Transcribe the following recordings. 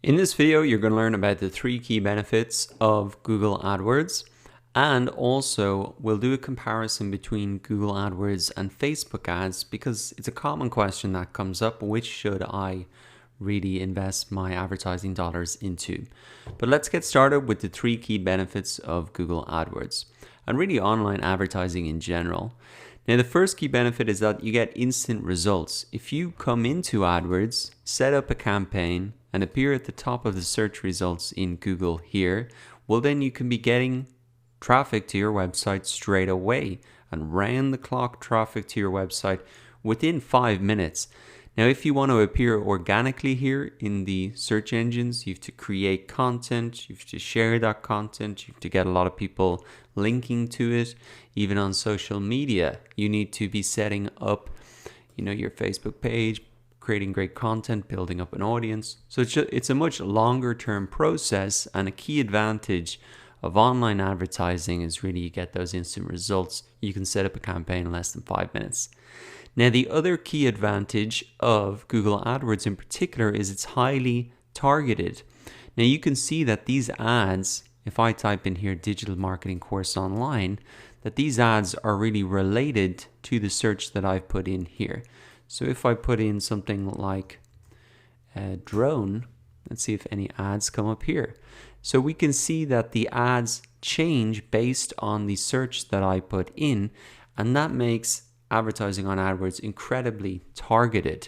In this video, you're going to learn about the 3 key benefits of Google AdWords, and also we'll do a comparison between Google AdWords and Facebook ads because it's a common question that comes up: which should I really invest my advertising dollars into? But let's get started with the 3 key benefits of Google AdWords and really online advertising in general. Now, the first key benefit is that you get instant results. If you come into AdWords, set up a campaign, and appear at the top of the search results in Google here, well, then you can be getting traffic to your website straight away and round the clock traffic to your website within 5 minutes. Now, if you want to appear organically here in the search engines, you have to create content, you have to share that content, you have to get a lot of people linking to it. Even on social media, you need to be setting up, your Facebook page, creating great content, building up an audience. So it's a much longer term process, and a key advantage of online advertising is really you get those instant results. You can set up a campaign in less than 5 minutes. Now, the other key advantage of Google AdWords in particular is it's highly targeted. Now, you can see that these ads, if I type in here digital marketing course online, that these ads are really related to the search that I've put in here. So if I put in something like drone, let's see if any ads come up here. So we can see that the ads change based on the search that I put in, and that makes advertising on AdWords incredibly targeted.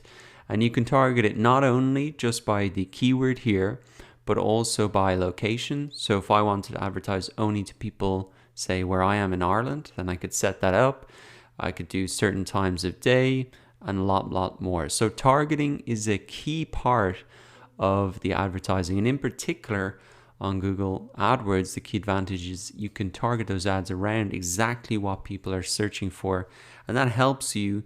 And you can target it not only just by the keyword here, but also by location. So if I wanted to advertise only to people, say where I am in Ireland, then I could set that up. I could do certain times of day and a lot more. So targeting is a key part of the advertising, and in particular on Google AdWords, the key advantage is you can target those ads around exactly what people are searching for, and that helps you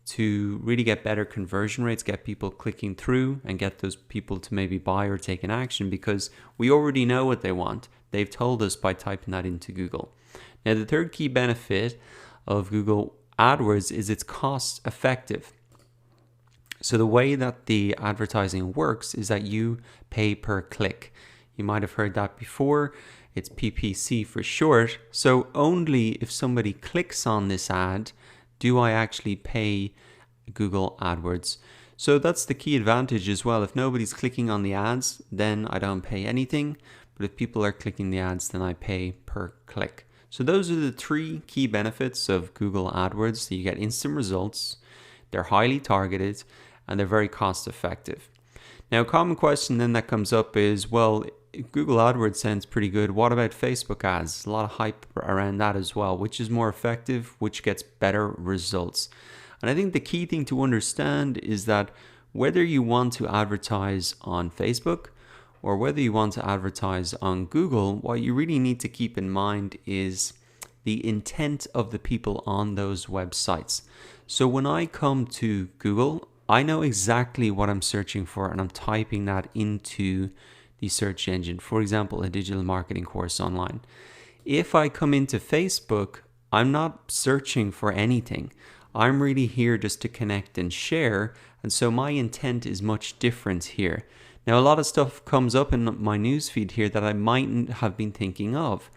to really get better conversion rates, get people clicking through and get those people to maybe buy or take an action because we already know what they want. They've told us by typing that into Google. Now, the third key benefit of Google AdWords is it's cost effective. So the way that the advertising works is that you pay per click. You might have heard that before. It's PPC for short. So only if somebody clicks on this ad do I actually pay Google AdWords. So that's the key advantage as well. If nobody's clicking on the ads, then I don't pay anything. But if people are clicking the ads, then I pay per click. So those are the 3 key benefits of Google AdWords. So you get instant results, they're highly targeted, and they're very cost effective. Now, a common question then that comes up is, well, Google AdWords sounds pretty good. What about Facebook ads? A lot of hype around that as well. Which is more effective? Which gets better results? And I think the key thing to understand is that whether you want to advertise on Facebook or whether you want to advertise on Google, what you really need to keep in mind is the intent of the people on those websites. So when I come to Google, I know exactly what I'm searching for, and I'm typing that into the search engine. For example, a digital marketing course online. If I come into Facebook, I'm not searching for anything. I'm really here just to connect and share, and so my intent is much different here. Now, a lot of stuff comes up in my newsfeed here that I mightn't have been thinking of.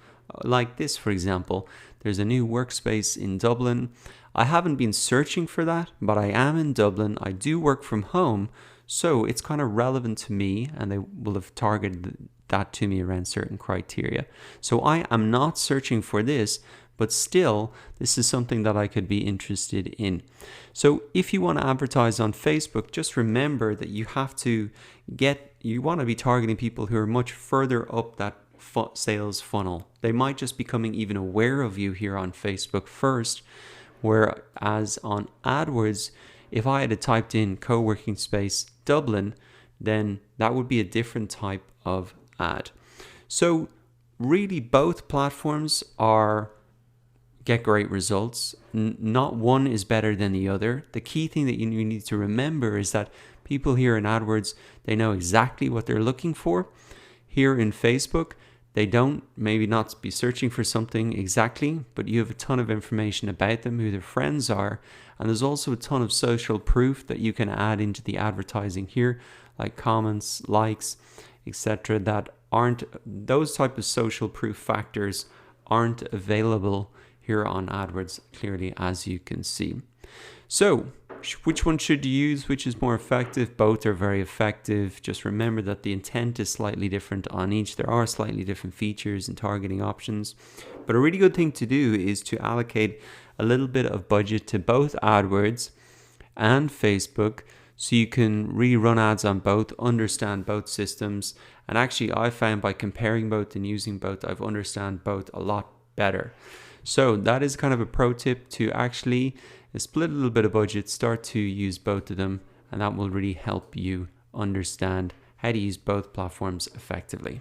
Like this, for example, there's a new workspace in Dublin. I haven't been searching for that, but I am in Dublin. I do work from home, so it's kind of relevant to me, and they will have targeted that to me around certain criteria. So I am not searching for this, but still, this is something that I could be interested in. So if you want to advertise on Facebook, just remember that you want to be targeting people who are much further up that sales funnel. They might just be becoming even aware of you here on Facebook first, whereas on AdWords, if I had typed in co-working space Dublin, then that would be a different type of ad. So really both platforms get great results. Not one is better than the other. The key thing that you need to remember is that people here in AdWords, they know exactly what they're looking for. Here in Facebook, they don't maybe not be searching for something exactly, but you have a ton of information about them, who their friends are, and there's also a ton of social proof that you can add into the advertising here, like comments, likes, etc., that aren't, those type of social proof factors aren't available here on AdWords, clearly, as you can see. So which one should you use? Which is more effective? Both are very effective. Just remember that the intent is slightly different on each. There are slightly different features and targeting options. But a really good thing to do is to allocate a little bit of budget to both AdWords and Facebook, so you can really run ads on both, understand both systems. And actually, I found by comparing both and using both, I've understand both a lot better. So that is kind of a pro tip, to actually split a little bit of budget, start to use both of them, and that will really help you understand how to use both platforms effectively.